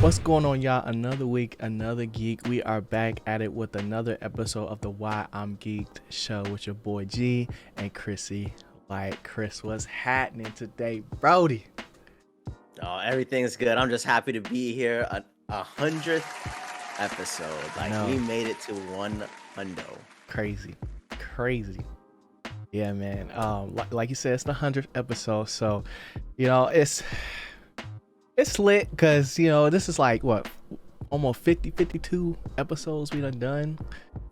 What's going on, y'all? Another week, another geek. We are back at it with another episode of the Why I'm Geeked show with your boy G and Chrissy. Like, Chris, what's happening today, Brody? Oh, everything's good. I'm just happy to be here. A hundredth episode. Like we No, made it to one hundo. crazy. Yeah, man. Like you said, it's the 100th episode, so it's lit because this is like what, almost 52 episodes we done.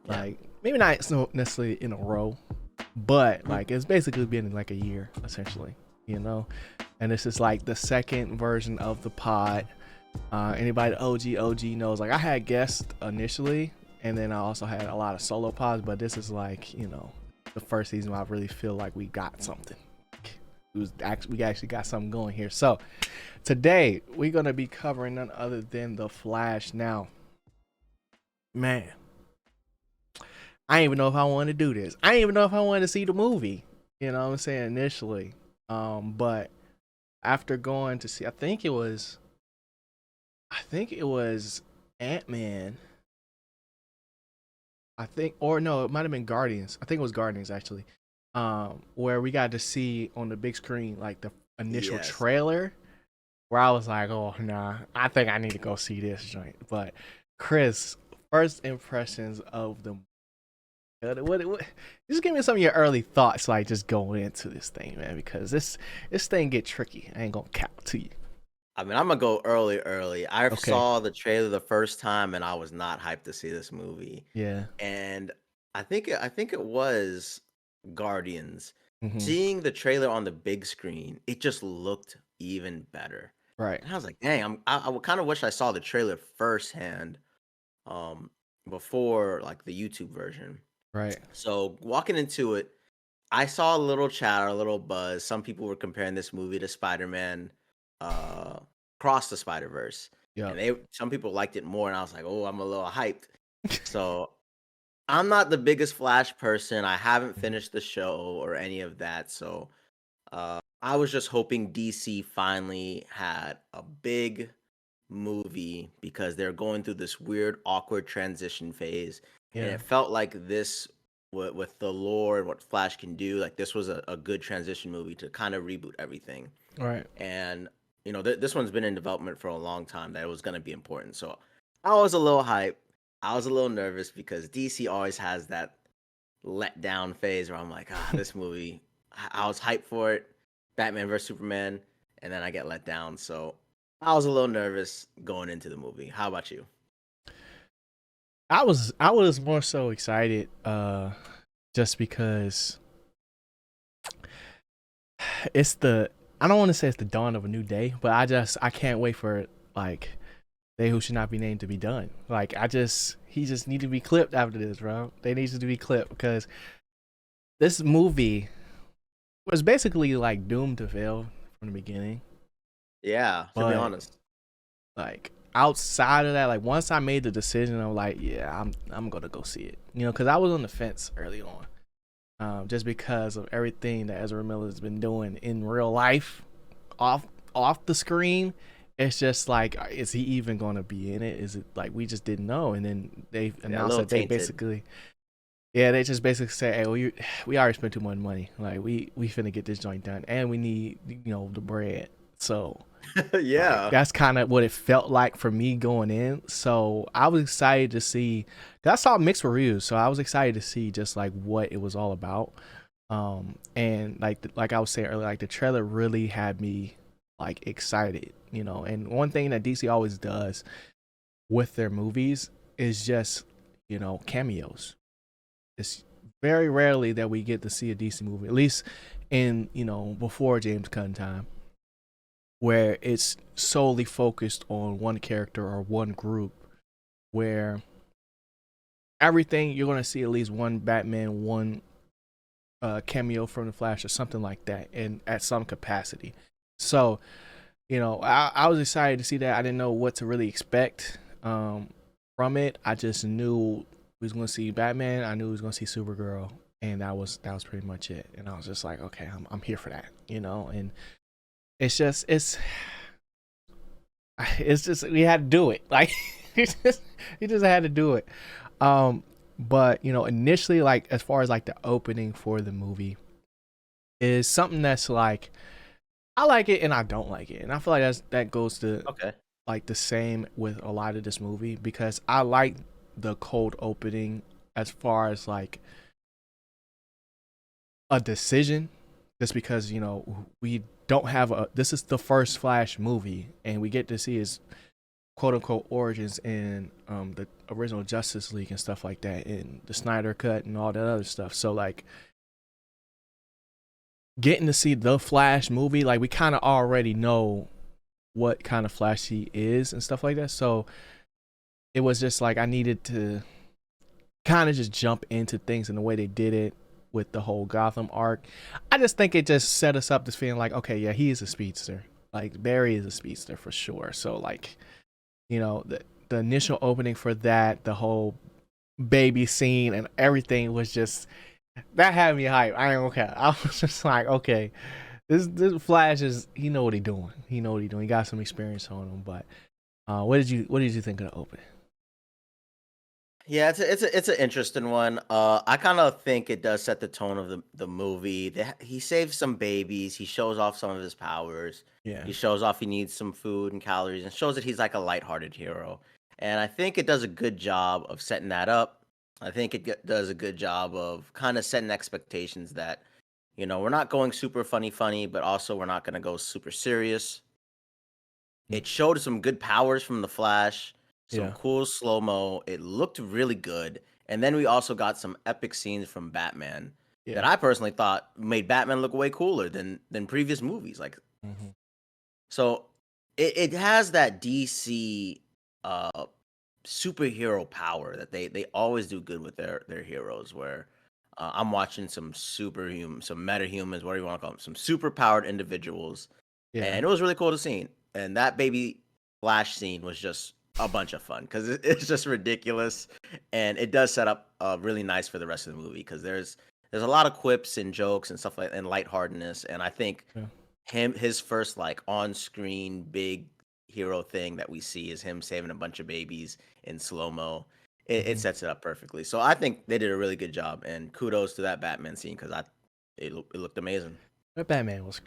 Yeah. Like maybe not so necessarily in a row, but Mhm. like it's basically been like a year essentially, and this is like the second version of the pod. Anybody OG knows, like I had guests initially, and then I also had a lot of solo pods, but this is like the first season where I really feel like we got something. We actually got something going here. So today we're gonna be covering none other than the Flash. Now, man, I didn't even know if I wanted to do this. I didn't even know if I wanted to see the movie. You know what I'm saying, initially. But after going to see, I think it was Ant-Man. Or no, it might have been Guardians. I think it was Guardians actually. Where we got to see on the big screen like the initial Yes. trailer, where I was like, oh nah, I think I need to go see this joint. But Chris, first impressions of the what just give me some of your early thoughts, like just going into this thing, man, because this thing get tricky. I ain't gonna cap to you. I mean, I'm gonna go early. I Okay. saw the trailer the first time, and I was not hyped to see this movie. Yeah. And I think it was Guardians. Mm-hmm. Seeing the trailer on the big screen, it just looked even better. Right. And I was like, dang, I kind of wish I saw the trailer firsthand, um, before like the YouTube version. Right. So walking into it, I saw a little chatter, a little buzz. Some people were comparing this movie to Spider-Man, uh, Cross the Spider-Verse, and Yep. some people liked it more, and I was like, oh, I'm a little hyped. So I'm not the biggest Flash person. I haven't finished the show or any of that. So I was just hoping DC finally had a big movie because they're going through this weird, awkward transition phase, and Yeah. it felt like this with the lore and what Flash can do. Like this was a good transition movie to kind of reboot everything. Right. And this one's been in development for a long time. That it was going to be important. So I was a little hyped. I was a little nervous because DC always has that let down phase where I'm like, this movie. I was hyped for it, Batman vs Superman, and then I get let down. So I was a little nervous going into the movie. How about you? I was more so excited, just because it's the I don't want to say it's the dawn of a new day, but I can't wait for it, like they who should not be named to be done. Like he just need to be clipped after this, bro. They need to be clipped because this movie was basically like doomed to fail from the beginning. Yeah, to be But honest. like outside of that, like once I made the decision, I'm like, yeah, I'm gonna go see it. Because I was on the fence early on, just because of everything that Ezra Miller's been doing in real life, off off the screen. It's just like, is he even gonna be in it? Is it like we just didn't know? And then they Yeah, a announced little that they tainted. basically, yeah, they just basically say, hey, we already spent too much money. Like we finna get this joint done, and we need the bread. So like Yeah. that's kind of what it felt like for me going in. So I was excited to see. 'Cause I saw mixed reviews, so I was excited to see just like what it was all about. And like I was saying earlier, like the trailer really had me like excited. And one thing that DC always does with their movies is just cameos. It's very rarely that we get to see a DC movie, at least in before James Gunn time, where it's solely focused on one character or one group, where everything you're gonna see at least one Batman, one cameo from the Flash or something like that, in at some capacity. So I was excited to see that. I didn't know what to really expect from it. I just knew we was gonna see Batman. I knew we was gonna see Supergirl, and that was pretty much it. And I was just like, okay, I'm here for that. And it's just it's just we had to do it. Like he just had to do it. Um, but initially, like as far as like the opening for the movie is something that's like I like it and I don't like it, and I feel like that goes to Okay. like the same with a lot of this movie because I like the cold opening as far as like a decision, just because we don't have a this is the first Flash movie and we get to see his quote unquote origins in the original Justice League and stuff like that, in the Snyder cut and all that other stuff. So like getting to see the Flash movie, like we kind of already know what kind of Flash he is and stuff like that. So it was just like I needed to kind of just jump into things in the way they did it with the whole Gotham arc. I just think it just set us up this feeling like, okay, yeah, he is a speedster. Like Barry is a speedster for sure. So like, the initial opening for that, the whole baby scene and everything was just that had me hype. I ain't okay. I was just like, okay, this Flash is he know what he doing. He know what he doing. He got some experience on him. But what did you think of the opening? Yeah, it's an interesting one. I kind of think it does set the tone of the movie. He saves some babies. He shows off some of his powers. Yeah. He shows off he needs some food and calories, and shows that he's like a lighthearted hero. And I think it does a good job of setting that up. I think does a good job of kind of setting expectations that we're not going super funny, but also we're not going to go super serious. Mm. It showed some good powers from the Flash, some Yeah. cool slow-mo. It looked really good. And then we also got some epic scenes from Batman that Yeah. I personally thought made Batman look way cooler than previous movies. Like Hmm. so it has that DC uh superhero power that they always do good with their heroes where I'm watching some superhuman, some metahumans, whatever you want to call them, some super powered individuals, Yeah. and it was really cool to see. And that baby Flash scene was just a bunch of fun because it's just ridiculous, and it does set up really nice for the rest of the movie because there's a lot of quips and jokes and stuff like and lightheartedness, and I think Yeah. his first like on screen big hero thing that we see is him saving a bunch of babies in slow mo. It Hmm. sets it up perfectly. So I think they did a really good job, and kudos to that Batman scene because it looked amazing. That Batman was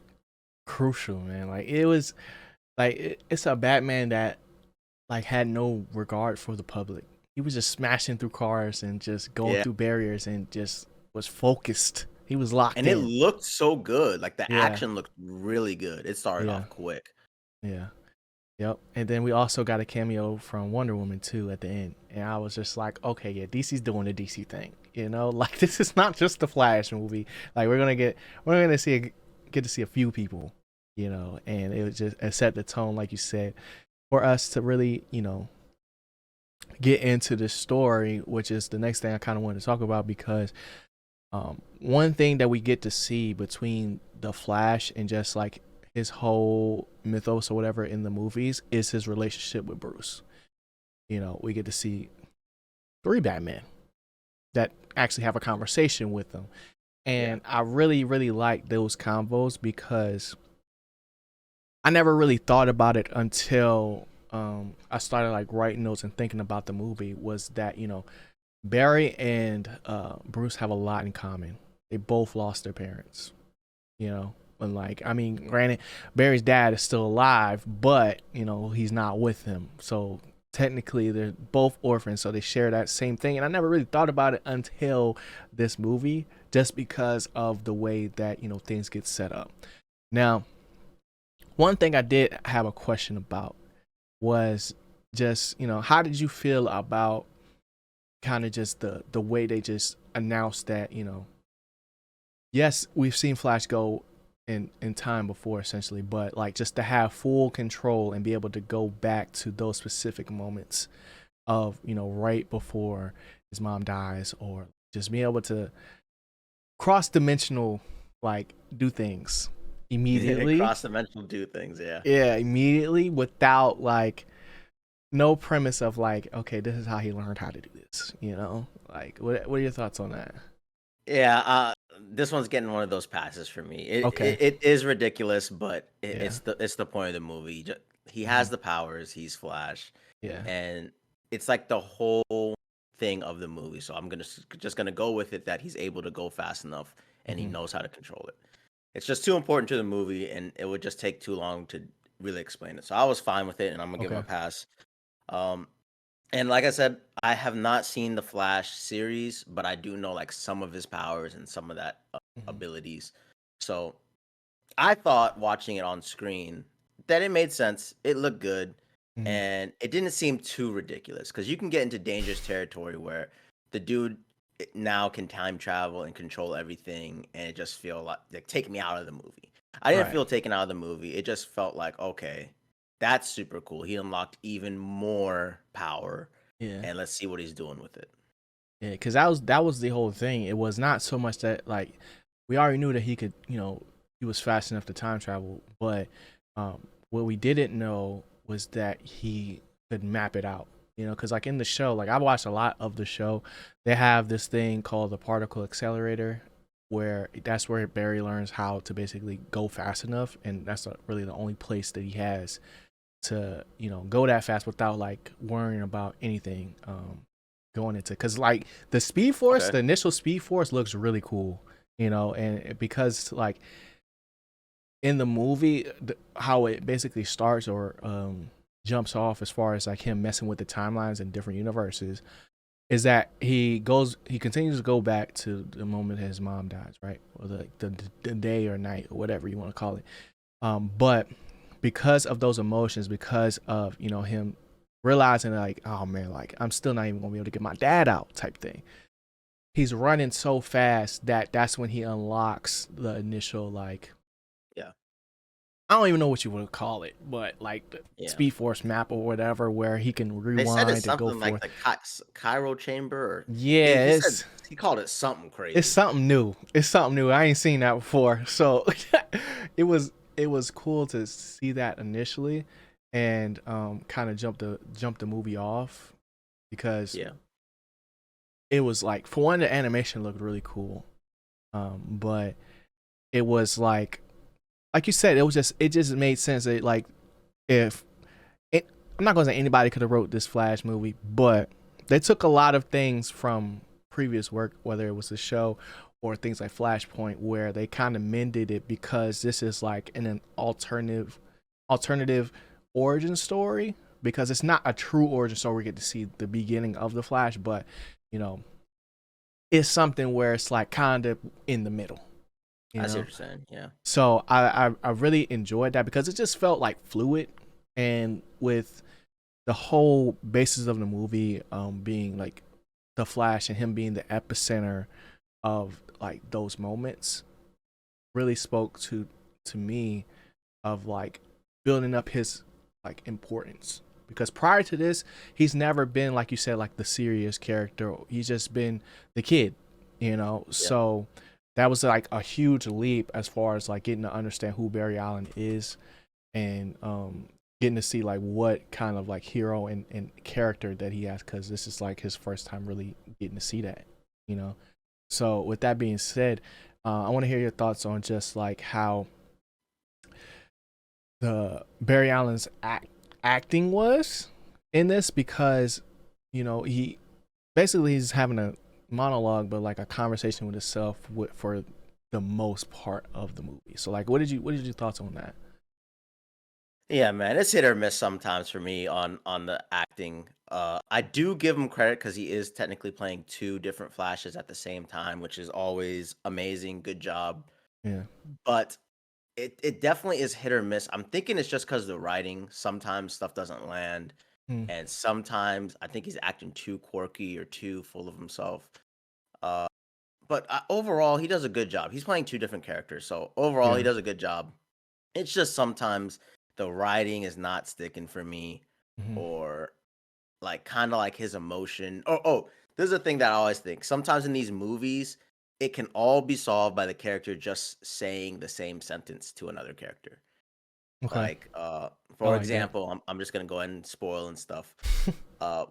crucial, man. Like it was like it's a Batman that like had no regard for the public. He was just smashing through cars and just going Yeah, through barriers and just was focused. He was locked and it in. looked so good. Like the Yeah. action looked really good. It started Yeah. off quick. Yeah. Yep. And then we also got a cameo from Wonder Woman too at the end. And I was just like, okay, yeah, DC's doing the DC thing. Like this is not just the Flash movie. Like we're gonna get to see a few people, and it was just it set the tone, like you said, for us to really, get into the story, which is the next thing I kind of wanted to talk about because one thing that we get to see between the Flash and just like his whole mythos or whatever in the movies is his relationship with Bruce. We get to see three Batman that actually have a conversation with them. Yeah. And I really, really like those combos because I never really thought about it until I started like writing notes and thinking about the movie. Was that Barry and Bruce have a lot in common. They both lost their parents. And like I mean, granted, Barry's dad is still alive, but he's not with him. So technically, they're both orphans, so they share that same thing. And I never really thought about it until this movie, just because of the way that things get set up. Now, one thing I did have a question about was just how did you feel about kind of just the way they just announced that yes, we've seen Flash go in time before essentially, but like just to have full control and be able to go back to those specific moments of right before his mom dies, or just be able to cross dimensional like do things immediately. Cross dimensional do things. Yeah. Yeah, immediately without like no premise of like, okay, this is how he learned how to do this. Like what are your thoughts on that? Yeah, this one's getting one of those passes for me. It Okay. it, it is ridiculous, but Yeah. it's the point of the movie. He Hmm. has the powers. He's Flash, Yeah. and it's like the whole thing of the movie. So I'm just gonna go with it that he's able to go fast enough and he Hmm. knows how to control it. It's just too important to the movie, and it would just take too long to really explain it. So I was fine with it, and I'm gonna give him Okay. a pass. Um, and like I said, I have not seen the Flash series, but I do know like some of his powers and some of that Hmm. abilities. So I thought watching it on screen that it made sense. It looked good, Hmm. and it didn't seem too ridiculous because you can get into dangerous territory where the dude now can time travel and control everything, and it just feel like take me out of the movie. I didn't Right. feel taken out of the movie. It just felt like okay, that's super cool. He unlocked even more power, Yeah. and let's see what he's doing with it. Yeah, because that was the whole thing. It was not so much that like we already knew that he could, he was fast enough to time travel, but what we didn't know was that he could map it out. Because like in the show, like I watched a lot of the show, they have this thing called the particle accelerator, where that's where Barry learns how to basically go fast enough, and that's really the only place that he has to go that fast without like worrying about anything going into, because like the speed force, Okay. the initial speed force looks really cool, and because like in the movie, how it basically starts or jumps off as far as like him messing with the timelines in different universes is that he continues to go back to the moment his mom dies, right, or the day or night or whatever you want to call it. But because of those emotions, because of him realizing like, oh man, like I'm still not even gonna be able to get my dad out, type thing. He's running so fast that that's when he unlocks the initial like, Yeah. I don't even know what you would call it, but like the Yeah. Speed Force map or whatever, where he can They said it's rewind and go something like forth. the Cairo chamber, or Yeah, he said he called it something it's crazy. something new. It's something new. I ain't seen that before. So it was cool to see that initially, and kind of jump the movie off, because Yeah. it was like, for one, the animation looked really cool. But it was like you said, it just made sense that like, if it, I'm not gonna say anybody could have wrote this Flash movie, but they took a lot of things from previous work, whether it was the show or things like Flashpoint, where they kind of mended it, because this is like an alternative origin story, because it's not a true origin story. We get to see the beginning of the Flash, but you know, it's something where it's like kind of in the middle, you I see know. what you're saying. Yeah. So I really enjoyed that, because it just felt like fluid, and with the whole basis of the movie being like the Flash and him being the epicenter of like those moments, really spoke to me of like building up his like importance, because prior to this he's never been, like you said, like the serious character. He's just been the kid, Yeah. so that was like a huge leap as far as like getting to understand who Barry Allen is, and getting to see like what kind of like hero and character that he has, because this is like his first time really getting to see that, you know so with that being said, I want to hear your thoughts on just like how the Barry Allen's acting was in this, because he basically he's having a monologue, but like a conversation with himself for the most part of the movie. So like, what did your thoughts on that? Yeah, man, it's hit or miss sometimes for me on the acting. I do give him credit because he is technically playing two different Flashes at the same time, which is always amazing. Good job. Yeah. But it definitely is hit or miss. I'm thinking it's just because the writing. Sometimes stuff doesn't land, Mm, and sometimes I think he's acting too quirky or too full of himself. Uh, but overall, he does a good job. He's playing two different characters, so overall, he yeah. does a good job. It's just sometimes the writing is not sticking for me, Hmm. or like kind of like his emotion. Oh, there's a thing that I always think. Sometimes in these movies, it can all be solved by the character just saying the same sentence to another character. Okay. Like, I for like that. example, I'm just gonna go ahead and spoil and stuff.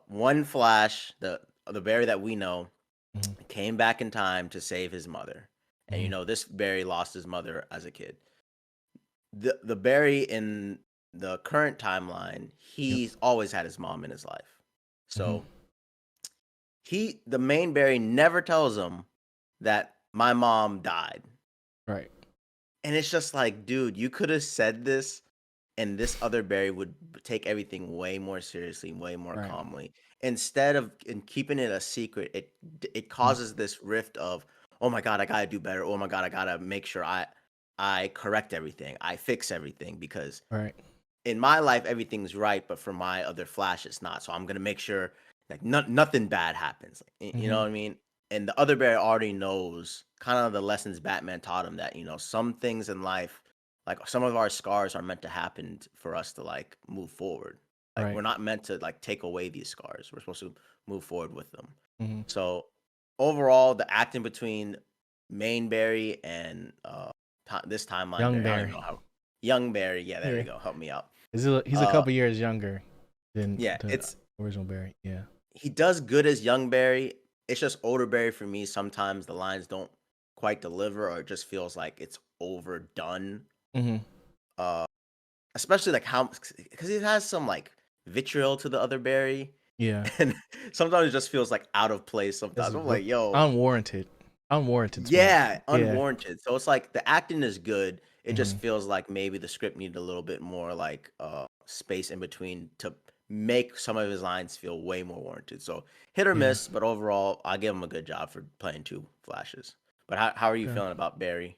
One Flash, the Barry that we know, Hmm. came back in time to save his mother, and Hmm. this Barry lost his mother as a kid. The Barry in the current timeline, Yep. he's always had his mom in his life. Hmm. So the main Barry never tells him that my mom died. Right. And it's just like, dude, you could have said this and this other Barry would take everything way more seriously, way more Right. calmly. Instead of in keeping it a secret, it causes this rift of, oh my god, I gotta do better. Oh my god, I gotta make sure I correct everything, I fix everything because Right. in my life everything's right, but for my other Flash it's not. So I'm gonna make sure like nothing bad happens. Like, you know Hmm. what I mean? And the other Barry already knows kind of the lessons Batman taught him that some things in life, like some of our scars, are meant to happen for us to like move forward. Like we're Right. not meant to like take away these scars. We're supposed to move forward with them. Hmm. So overall, the acting between Main Barry and this timeline Young Barry, I don't even Barry. know how young Barry. Yeah, there Yeah. we go. Help me out. He's a Uh, couple years younger than yeah, the original Barry. Yeah. he does good as young Barry. It's just older Barry for me. Sometimes the lines don't quite deliver, or it just feels like it's overdone. Hmm. Uh, Especially like how because he has some like vitriol to the other Barry, Yeah. and sometimes it just feels like out of place. This Sometimes is I'm like, yo, unwarranted. Unwarranted smoke. yeah, Yeah. unwarranted. So it's like the acting is good. It just Hmm. feels like maybe the script needed a little bit more like space in between to make some of his lines feel way more warranted. So hit or Yeah. miss, but overall, I give him a good job for playing two Flashes. But how are you Okay. feeling about Barry?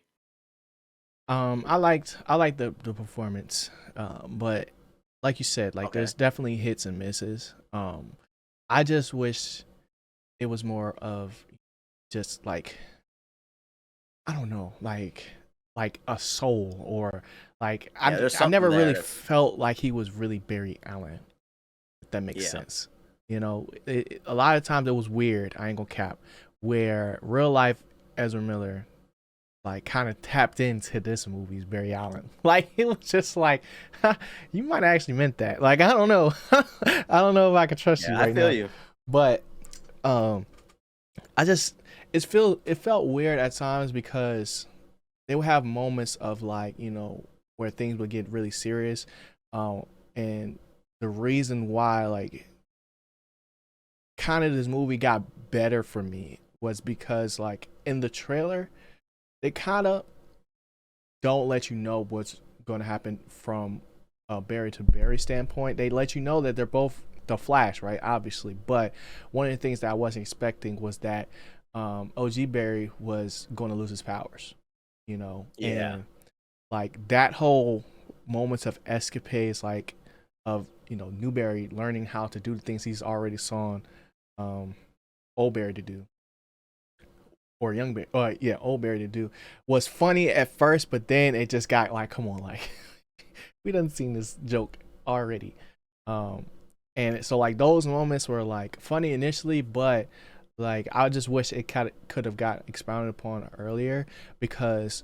I liked the performance, but like you said, like Okay. there's definitely hits and misses. I just wish it was more of just like I don't know, like a soul or like Yeah, there's I something never there really to felt like he was really Barry Allen. If that makes yeah. sense, a lot of times it was weird. I ain't gonna cap, where real life Ezra Miller like kind of tapped into this movie's Barry Allen. Like it was just like, you might actually meant that. Like I don't know, I don't know if I can trust you Yeah, I right feel now. you. But um, I just it felt weird at times because they would have moments of like where things would get really serious, and the reason why like kind of this movie got better for me was because like in the trailer they kind of don't let you know what's going to happen from a Barry to Barry standpoint. They let you know that they're both the Flash, right? Obviously, but one of the things that I wasn't expecting was that OG Barry was going to lose his powers, Yeah. and like that whole moments of escapades, like of New Barry learning how to do the things he's already saw um, Old Barry to do or young Barry, yeah, old Barry to do was funny at first, but then it just got like, come on, like we done seen this joke already, um, and so like those moments were like funny initially, but like I just wish it could have got expounded upon earlier because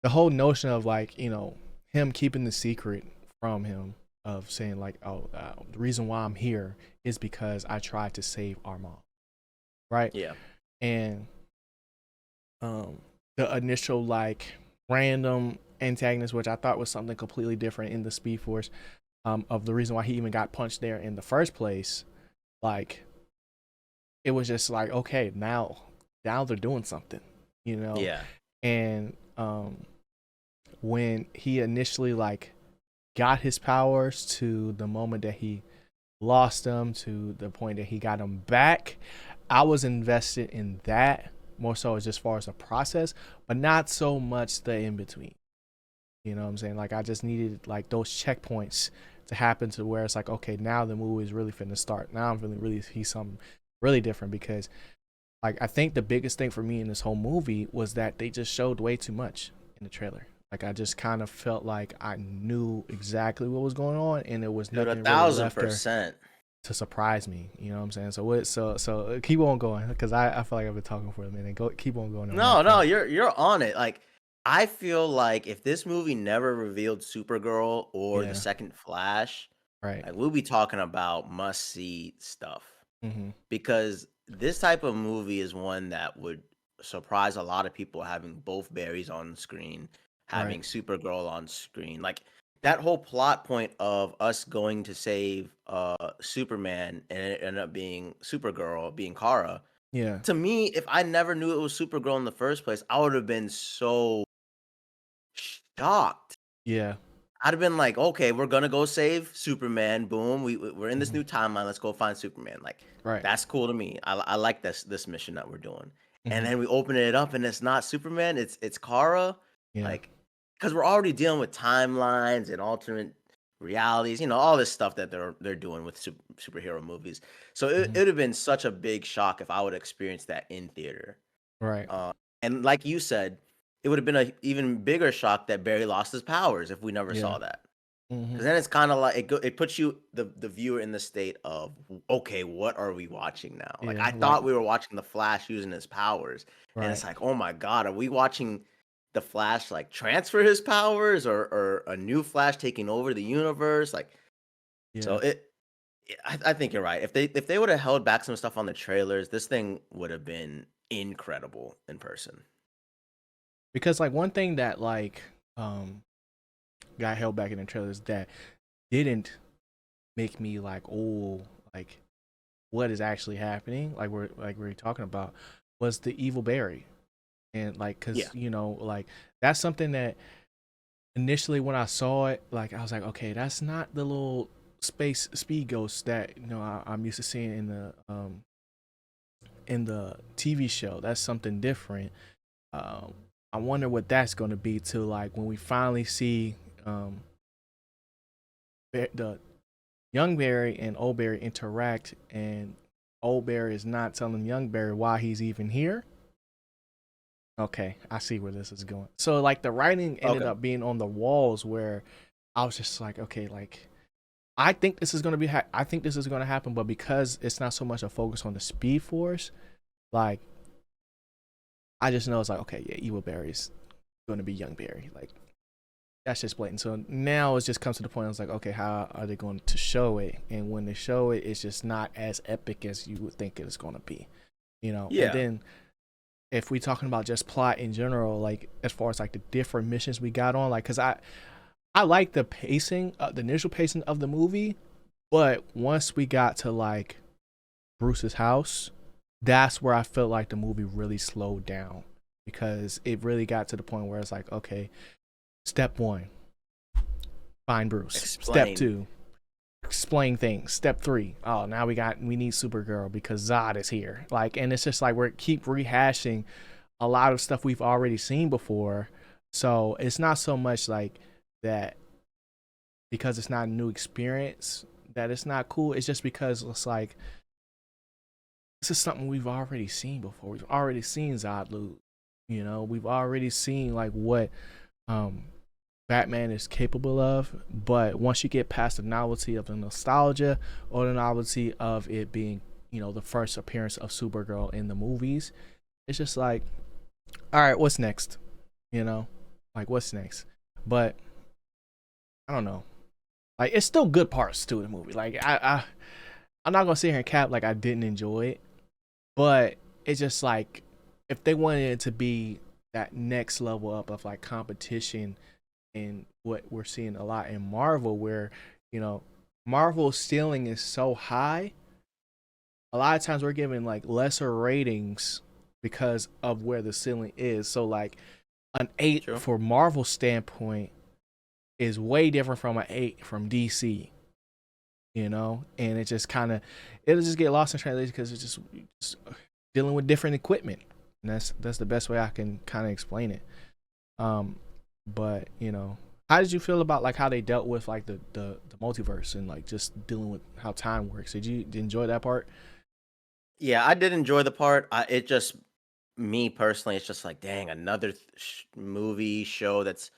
the whole notion of like him keeping the secret from him of saying like, oh, the reason why I'm here is because I tried to save our mom, right? Yeah. And um the initial like random antagonist, which I thought was something completely different in the Speed Force, of the reason why he even got punched there in the first place, like it was just like, okay, now they're doing something, you know, Yeah. and when he initially like got his powers to the moment that he lost them to the point that he got them back, I was invested in that more so as far as the process, but not so much the in between. You know what I'm saying? Like I just needed like those checkpoints to happen to where it's like, okay, now the movie is really finna start. Now I'm feeling really see something really different because like I think the biggest thing for me in this whole movie was that they just showed way too much in the trailer. Like I just kind of felt like I knew exactly what was going on and there was Dude, a nothing really thousand left there percent. to surprise me. You know what I'm saying? So keep on going because I feel like I've been talking for a minute. Go keep on going on that No, no, point. you're on it. Like I feel like if this movie never revealed Supergirl or the Yeah. second Flash, Right. like we'll be talking about must see stuff. Mm-hmm. Because this type of movie is one that would surprise a lot of people having both Barrys on screen, having Right. Supergirl on screen. Like that whole plot point of us going to save Superman and it ended up being Supergirl, being Kara. Yeah. To me, if I never knew it was Supergirl in the first place, I would have been so shocked. Yeah. I'd have been like, okay, we're gonna go save Superman. Boom, we're in this Mhm. new timeline. Let's go find Superman. Like Right. that's cool to me. I like this mission that we're doing. And Mhm. then we open it up and it's not Superman. It's Kara. Yeah. Like because we're already dealing with timelines and alternate realities. You know all this stuff that they're doing with superhero movies. So it Mhm. would have been such a big shock if I would experience that in theater. Right. And like you said, it would have been a even bigger shock that Barry lost his powers if we never Yeah. saw that. Mhm. Because then it's kind of like it puts you the viewer in the state of okay, what are we watching now? Like Yeah. I Like, thought we were watching the Flash using his powers, and right. it's like oh my god, are we watching the Flash like transfer his powers or a new Flash taking over the universe? Like so Yeah. I think you're right. If they would have held back some stuff on the trailers, this thing would have been incredible in person. Because like one thing that like um got held back in the trailers that didn't make me like, oh, like what is actually happening? Like we're talking about was the evil Barry. And like Yeah. cuz like that's something that initially when I saw it, like I was like, okay, that's not the little space speed ghost that I'm used to seeing in the TV show. That's something different. Um, I wonder what that's going to be to like when we finally see the young Barry and old Barry interact, and old Barry is not telling young Barry why he's even here. Okay, I see where this is going. So like the writing ended Okay. up being on the walls where I was just like, okay, like I think this is gonna be. I think this is gonna happen, but because it's not so much a focus on the Speed Force, like I just know it's like, okay, yeah, Evil Barry's gonna be young Barry. Like that's just blatant. So now it just comes to the point. I was like, okay, how are they going to show it? And when they show it, it's just not as epic as you would think it's gonna be. And Yeah. then if we talking about just plot in general, like as far as like the different missions we got on, like, cause I like the pacing, the initial pacing of the movie, but once we got to like Bruce's house, that's where I felt like the movie really slowed down because it really got to the point where it's like, okay, step one, find Bruce. Step Explain. two, explain things. Step three, oh, now we need Supergirl because Zod is here. Like, and it's just like we keep rehashing a lot of stuff we've already seen before. So it's not so much like that because it's not a new experience that it's not cool. It's just because it's like this is something we've already seen before. We've already seen Zod lose. We've already seen like what um Batman is capable of. But once you get past the novelty of the nostalgia or the novelty of it being, the first appearance of Supergirl in the movies, it's just like, all right, what's next? Like what's next? But I don't know. Like it's still good parts to the movie. Like I'm not gonna sit here and cap like I didn't enjoy it, but it's just like if they wanted it to be that next level up of like competition and what we're seeing a lot in Marvel, where Marvel's ceiling is so high. A lot of times we're giving like lesser ratings because of where the ceiling is. So like an 8 True. for Marvel standpoint is way different from an 8 from DC. And it just kind of it'll just get lost in translation because it's just dealing with different equipment, and that's the best way I can kind of explain it. But how did you feel about like how they dealt with like the multiverse and like just dealing with how time works? Did you enjoy that part? Yeah, I did enjoy the part. It just me personally, it's just like, dang, another movie show that's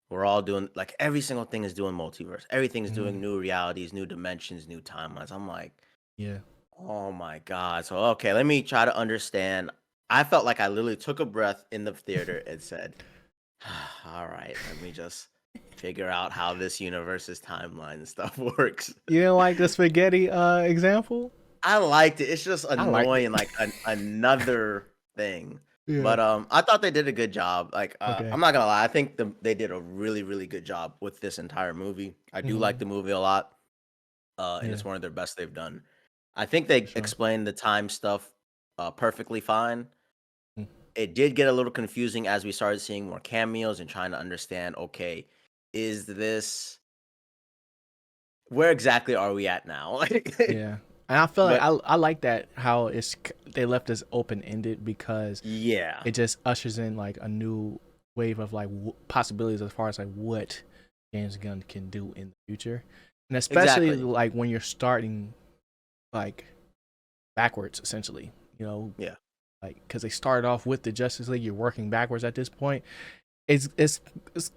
we're all doing like every single thing is doing multiverse. Everything's Mm-hmm. doing new realities, new dimensions, new timelines. I'm like, Yeah. oh my god. So okay, let me try to understand. I felt like I literally took a breath in the theater and said, all right, let me just figure out how this universe's timeline and stuff works. You didn't like the spaghetti example? I liked it. It's just I liked it. annoying, like another thing. Yeah. But I thought they did a good job. Like I'm Okay. not gonna lie, I think they did a really really good job with this entire movie. I do like Hmm. the movie a lot, and Yeah. it's one of their best they've done. I think they For sure. explained the time stuff perfectly fine. Mm. It did get a little confusing as we started seeing more cameos and trying to understand. Okay, is this where exactly are we at now? Yeah. And I feel like But I like that how they left this open ended because yeah, it just ushers in like a new wave of like possibilities as far as like what James Gunn can do in the future, and especially exactly. like when you're starting like backwards essentially, you know, Yeah. like because they started off with the Justice League, you're working backwards at this point. It's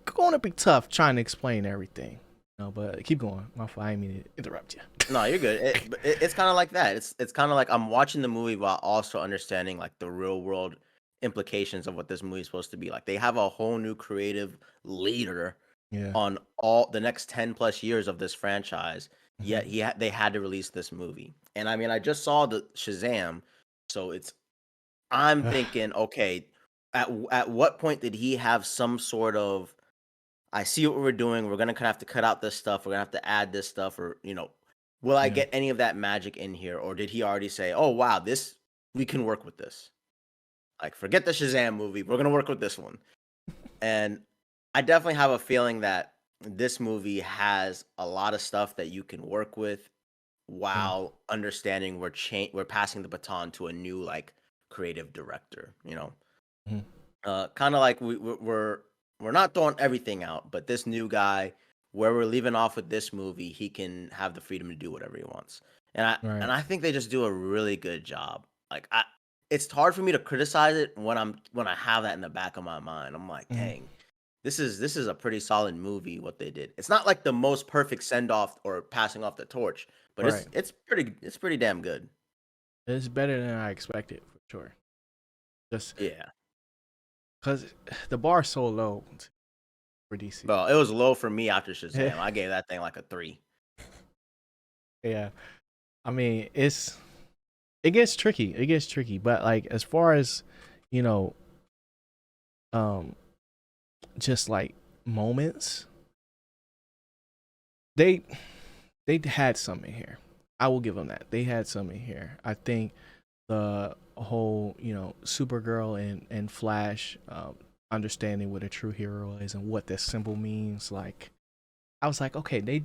going to be tough trying to explain everything. No, but keep going. My fault. I didn't mean to interrupt you. No, you're good. It's kind of like that. It's kind of like I'm watching the movie while also understanding like the real world implications of what this movie is supposed to be. Like they have a whole new creative leader Yeah. on all the next 10 plus years of this franchise. Yet Hmm. they had to release this movie. And I mean, I just saw the Shazam, so I'm thinking, okay, at what point did he have some sort of I see what we're doing. We're gonna kind of have to cut out this stuff. We're gonna have to add this stuff, or will I Yeah. get any of that magic in here, or did he already say, "Oh wow, this we can work with this"? Like, forget the Shazam movie. We're gonna work with this one. And I definitely have a feeling that this movie has a lot of stuff that you can work with Yeah. while understanding we're passing the baton to a new like creative director. Mhm. Kind of like we're not throwing everything out, but this new guy, where we're leaving off with this movie, he can have the freedom to do whatever he wants, and I Right. and I think they just do a really good job. It's hard for me to criticize it when I have that in the back of my mind. I'm like, Mhm. dang, this is a pretty solid movie. What they did, it's not like the most perfect send off or passing off the torch, but Right. it's pretty damn good. It's better than I expected for sure. Just Yeah. because the bar is so low for DC. Well, it was low for me after Shazam. I gave that thing like a 3. Yeah. I mean, it gets tricky. It gets tricky, but like as far as you know, um, just like moments, they they had some in here. I will give them that. They had some in here. I think the whole Supergirl and Flash understanding what a true hero is and what that symbol means. Like I was like, okay, they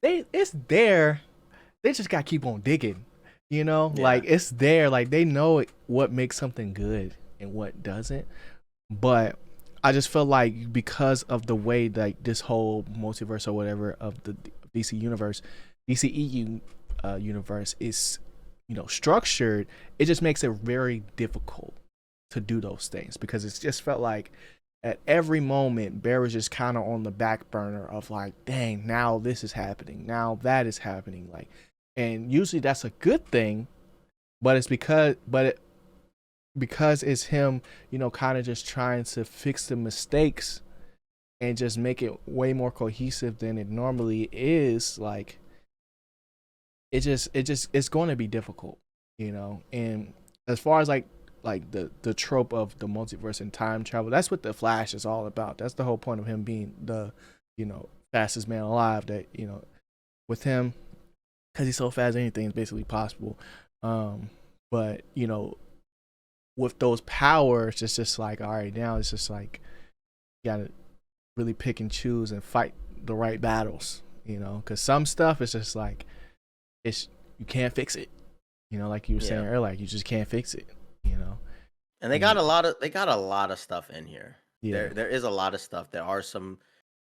it's there. They just gotta keep on digging. Yeah. Like it's there. Like they know what makes something good and what doesn't. But I just feel like because of the way like this whole multiverse or whatever of the DC universe, DCEU universe is structured, it just makes it very difficult to do those things because it's just felt like at every moment Bear was just kind of on the back burner of like, dang, now this is happening, now that is happening, like, and usually that's a good thing, but because it's him, kind of just trying to fix the mistakes and just make it way more cohesive than it normally is. Like it's going to be difficult, And as far as like the trope of the multiverse and time travel, that's what the Flash is all about. That's the whole point of him being the fastest man alive. That with him, because he's so fast, anything is basically possible. But with those powers, it's just like, all right, now it's just like you gotta really pick and choose and fight the right battles, because some stuff is just like it's you can't fix it, like you were saying Yeah. earlier, like you just can't fix it, you know. And And they got a lot of stuff in here. yeah, There is a lot of stuff. There are some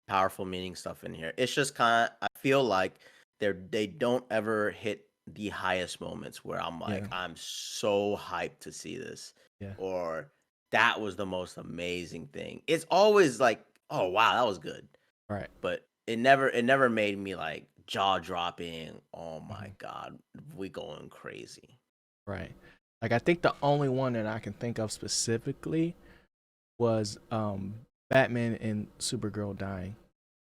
powerful meaning stuff in here. It's just kind of I feel like they don't ever hit the highest moments where I'm like yeah, I'm so hyped to see this, yeah, or that was the most amazing thing. It's always like, oh wow, that was good. right, But it never made me like jaw dropping. Oh my hmm, god, we going crazy. right. Like I think the only one that I can think of specifically was Batman and Supergirl dying.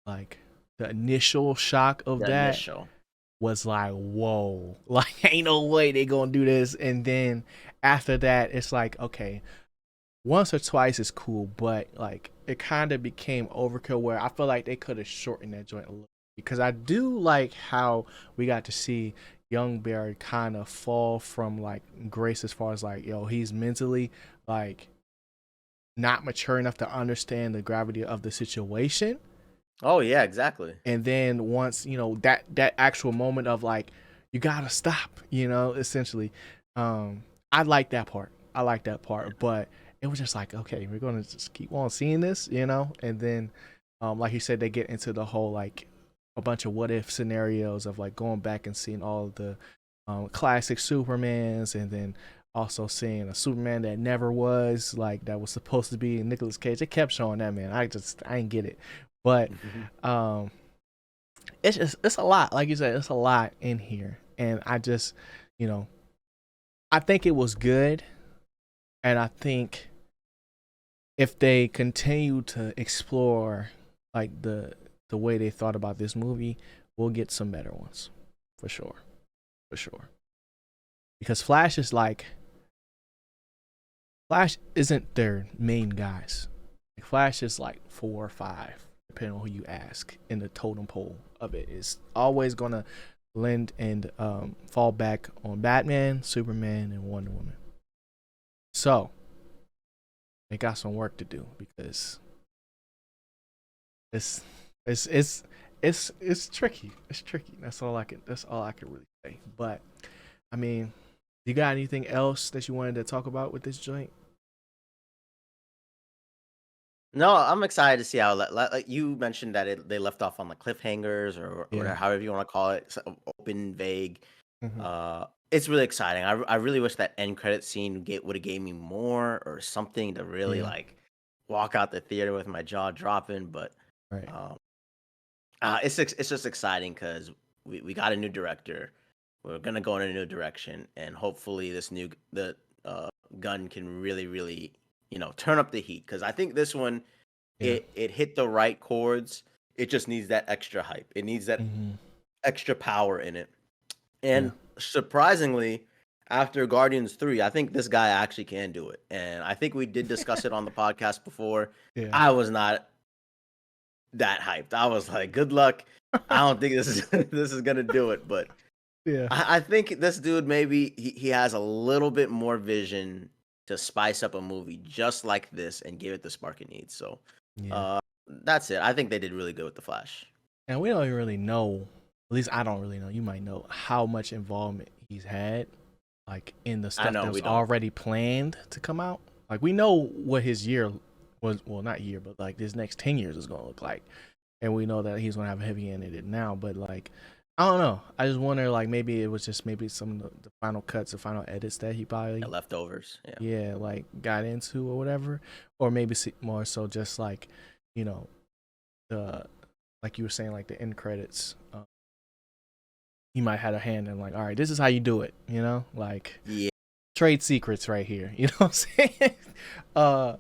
Like the initial shock of The that initial. was like, whoa, like ain't no way they gonna do this. And then after that, it's like, okay, once or twice is cool, but like it kind of became overkill where I feel like they could have shortened that joint a little, because I do like how we got to see young Barry kind of fall from like grace as far as like, yo, he's mentally like not mature enough to understand the gravity of the situation. Oh yeah, exactly. And then once, that actual moment of like, you gotta stop, essentially. I like that part. I like that part. But it was just like, okay, we're gonna just keep on seeing this, and then like you said, they get into the whole like a bunch of what if scenarios of like going back and seeing all of the classic Supermans, and then also seeing a Superman that never was, like that was supposed to be Nicolas Cage. They kept showing that, man. I didn't get it. But um it's a lot. Like you said, it's a lot in here. And I just, you know, I think it was good. And I think if they continue to explore like the way they thought about this movie, we'll get some better ones. For sure. For sure. Because Flash isn't their main guys. Like Flash is like 4 or 5, depending on who you ask. In the totem pole of it is always gonna lend and fall back on Batman, Superman, and Wonder Woman. So they got some work to do because it's it's it's it's tricky. It's tricky. That's all I can really say. But I mean, you got anything else that you wanted to talk about with this joint? No, I'm excited to see how like you mentioned that they left off on the cliffhangers or Yeah. however you want to call it, open, vague. Hmm. It's really exciting. I really wish that end credit scene would have gave me more or something to really Yeah. like walk out the theater with my jaw dropping. But Right. um, it's just exciting because we got a new director. We're gonna go in a new direction, and hopefully the gun can really turn up the heat. Because I think this one Yeah. it hit the right chords. It just needs that extra hype. It needs that Hmm. extra power in it. Yeah. And surprisingly, after Guardians 3, I think this guy actually can do it. And I think we did discuss it on the podcast before. Yeah. I was not that hyped. I was like, good luck. I don't think this is this is gonna do it. But Yeah. I think this dude maybe he has a little bit more vision to spice up a movie just like this and give it the spark it needs. So Yeah. uh that's it. I think they did really good with the Flash. And we don't even really know, at least I don't really know, you might know how much involvement he's had like in the I stuff know that was we don't. already planned to come out. Like we know what his year was, well not year, but like this next 10 years is going to look like. And we know that he's going to have a heavy hand in it now, but like I don't know. I just wonder like maybe it was just maybe some of the final cuts, the final edits that he Yeah, probably, leftovers. Yeah. yeah, like got into or whatever, or maybe more so just like, you know, the, like you were saying, like the end credits, he might have a hand in like, all right, this is how you do it, like Yeah. trade secrets right here, you know what I'm saying? uh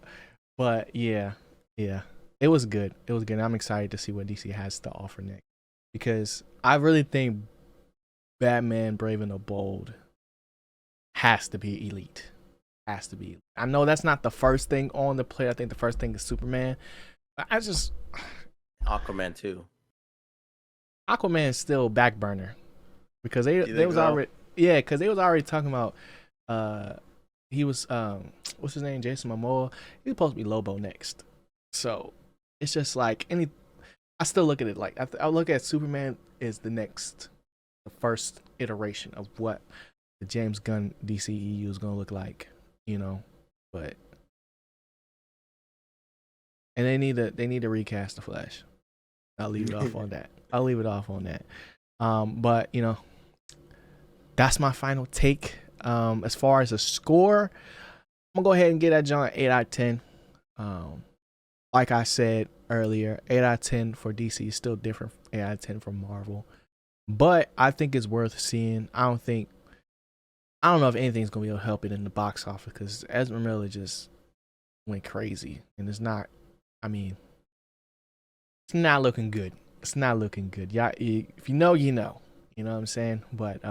but yeah, it was good. It was good. I'm excited to see what DC has to offer next, because I really think Batman Brave and the Bold has to be elite. Has to be. I know that's not the first thing on the plate. I think the first thing is Superman. I just, Aquaman too. Aquaman is still back burner, because You they think was so? already, yeah, because they was already talking about uh he was what's his name, Jason Momoa. He's supposed to be Lobo next, so it's just like any. I still look at it like I look at Superman is the first iteration of what the James Gunn DCEU is gonna look like, but and they need to recast the Flash. I'll leave it off on that. I'll leave it off on that. But that's my final take. As far as a score, I'm gonna go ahead and get that John 8 out of 10. Like I said earlier, 8 out of 10 for DC is still different from 8 out of 10 for Marvel. But I think it's worth seeing. I don't know if anything's gonna be able to help it in the box office, because Ezra Miller just went crazy, and it's not. I mean, it's not looking good. It's not looking good. Yeah, if you know, you know. You know what I'm saying? But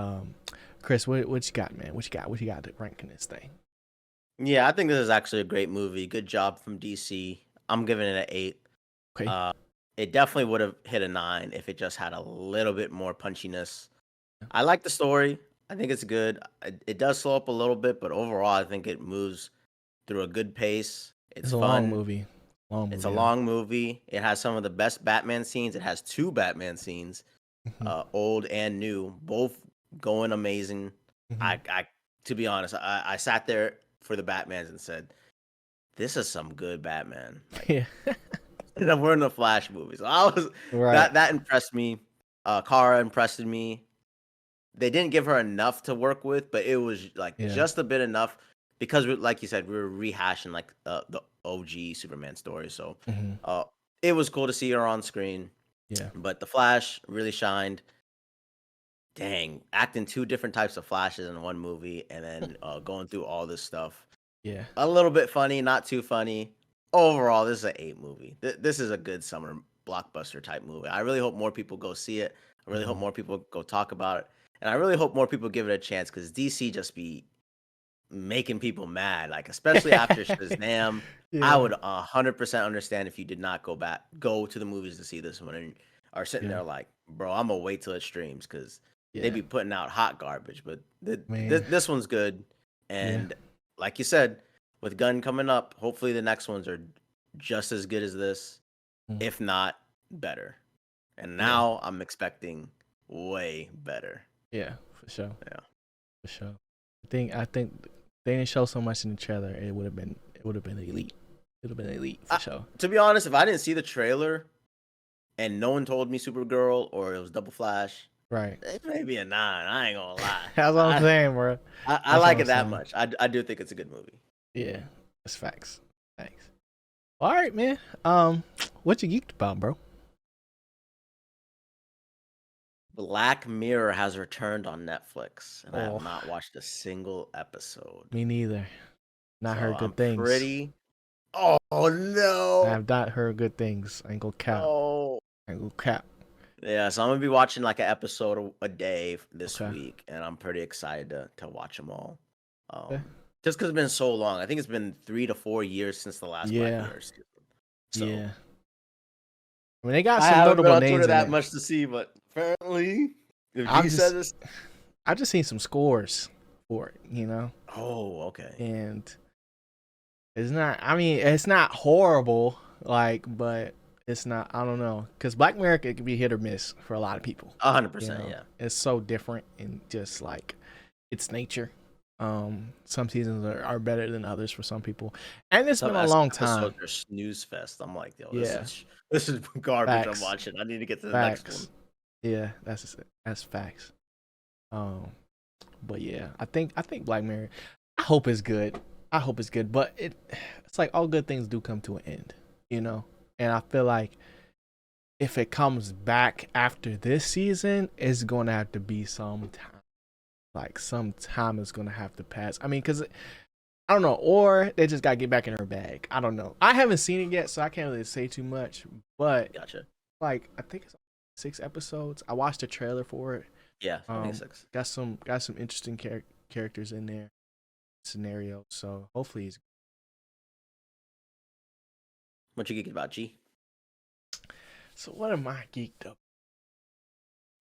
Chris, what you got, man? What you got? What you got to rank in this thing? Yeah, I think this is actually a great movie. Good job from DC. I'm giving it an 8. Okay. Uh, it definitely would have hit a 9 if it just had a little bit more punchiness. I like the story. I think it's good. It does slow up a little bit, but overall, I think it moves through a good pace. It's It's a long fun. movie. Long It's a movie though. long movie. It has some of the best Batman scenes. It has 2 Batman scenes, Hmm. old and new, both going amazing. Hmm. I to be honest, I sat there for the Batmans and said, "This is some good Batman." Like, Yeah. we're in the Flash movies. I was Right. that impressed me. Kara impressed me. They didn't give her enough to work with, but it was like Yeah. just a bit enough because, like you said, we were rehashing like the OG Superman story. So, Hmm. uh, it was cool to see her on screen. Yeah. But the Flash really shined. Dang, acting 2 different types of Flashes in one movie, and then going through all this stuff. Yeah. A little bit funny, not too funny. Overall, this is an 8 movie. This is a good summer blockbuster type movie. I really hope more people go see it. I really hope Hmm. more people go talk about it. And I really hope more people give it a chance because DC just be making people mad. Like, especially after Shazam, I Yeah. would 100% understand if you did not go to the movies to see this one and are sitting Yeah. there like, bro, I'm gonna wait till it streams because they Yeah. be putting out hot garbage. But Man. this one's good, Yeah. and like you said, with Gun coming up, hopefully the next ones are just as good as this, Mm. if not better. And Yeah. now I'm expecting way better. Yeah. For sure. Yeah. For sure. I think they didn't show so much in the trailer. It would have been elite. It would have been elite for sure. To be honest, if I didn't see the trailer and no one told me Supergirl or it was Double Flash, Right. it may be a 9. I ain't gonna lie. That's what I'm I saying, bro. I That's what like I'm it that saying. much. I do think it's a good movie. Yeah. That's facts. Thanks. All right, man. What you geeked about, bro? Black Mirror has returned on Netflix, and I have Oh, not watched a single episode. me neither. Not So heard I'm good things. pretty. Oh I no! have not heard good things. I ain't gonna cap. No. I ain't gonna cap. Yeah, so I'm gonna be watching like an episode a day this Okay. week, and I'm pretty excited to watch them all. Okay. Just because it's been so long. I think it's been 3 to 4 years since the last Black Yeah. Mirror season. So Yeah. I mean, they got I some haven't been notable on Twitter names in that there. much to see, but apparently, if I'm G said just, this, I just seen some scores for it, oh, okay, and it's not. I mean, it's not horrible, like, but it's not. I don't know, because Black Mirror can be hit or miss for a lot of people. 100%, yeah. It's so different in just like its nature. Some seasons are better than others for some people, and it's Some been a long time. episodes are snooze fest. I'm like, yo, Yeah, this is garbage. I'm facts, watching. I need to get to the next one. facts. Yeah, that's facts. Um, but yeah, I think Black Mirror. I hope it's good. I hope it's good, but it's like all good things do come to an end. And I feel like if it comes back after this season, it's gonna have to be some time. Like some time is gonna have to pass. I mean, cause I don't know, or they just gotta get back in her bag. I don't know. I haven't seen it yet, so I can't really say too much. But Gotcha. like, I think it's 6 episodes. I watched the trailer for it. Yeah, I think 6. Got some interesting characters in there, scenario. So hopefully he's. What you geeking about, G? So what am I geeked up?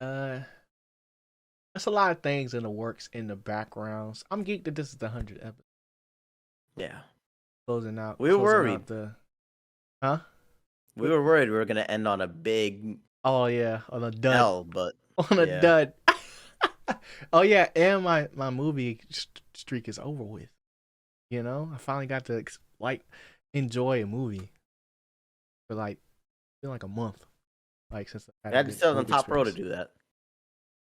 There's a lot of things in the works in the backgrounds. I'm geeked that this is the 100th episode. Yeah, Closing out we were closing worried. out the huh? We were worried we were gonna end on a big Oh yeah, on a dud. L, but On a yeah, dud. Oh yeah, and my movie streak is over with. I finally got to like enjoy a movie for like been like a month, like since I I had a had to good stay on the movie top row to experience. do that.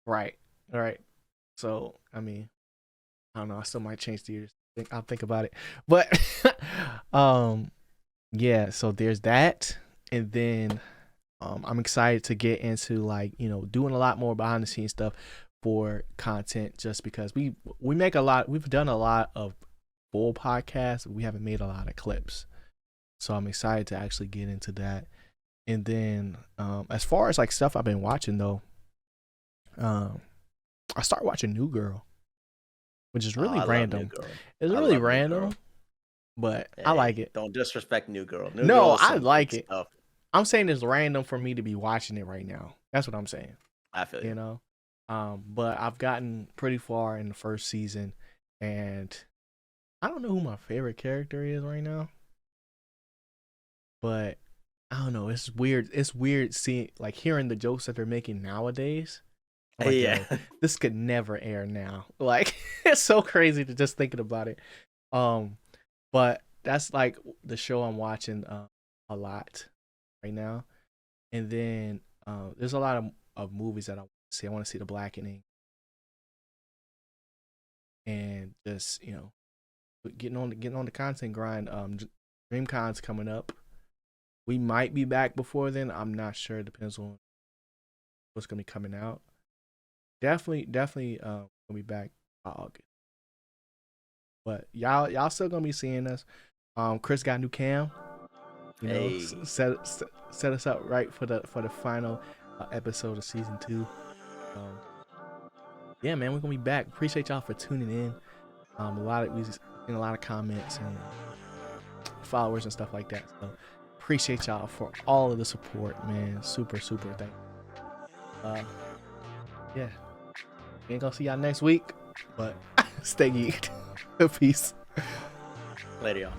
Right, right. So I mean, I don't know. I still might change the years. I'll think about it. But um, yeah. So there's that, and then I'm excited to get into like doing a lot more behind the scenes stuff for content, just because we make a lot. We've done a lot of full podcasts. We haven't made a lot of clips, so I'm excited to actually get into that. And then as far as like stuff I've been watching though, I started watching New Girl, which is Oh, really I love New random. Girl. It's I really love New random, Girl. but I Hey, like it. don't disrespect New Girl. New No, Girl is I some good like it. stuff. I'm saying it's random for me to be watching it right now. That's what I'm saying. I feel You you. know, but I've gotten pretty far in the first season, and I don't know who my favorite character is right now, but I don't know. It's weird. It's weird seeing like hearing the jokes that they're making nowadays. I'm like, Yeah. yo, this could never air now. Like, it's so crazy to just thinking about it. Um, but that's like the show I'm watching a lot right now. And then there's a lot of movies that I want to see. I want to see The Blackening and just getting on the content grind. DreamCon's coming up. We might be back before then. I'm not sure. It depends on what's gonna be coming out. Definitely gonna be back by August. But y'all still gonna be seeing us. Chris got a new cam. You know, Hey. set us up right for the final episode of season 2. Um, yeah, man, we're gonna be back. Appreciate y'all for tuning in. We've seen a lot of comments and followers and stuff like that. So appreciate y'all for all of the support, man. Super thank you. Yeah, we ain't gonna see y'all next week, but stay geeked. Peace. Later, y'all.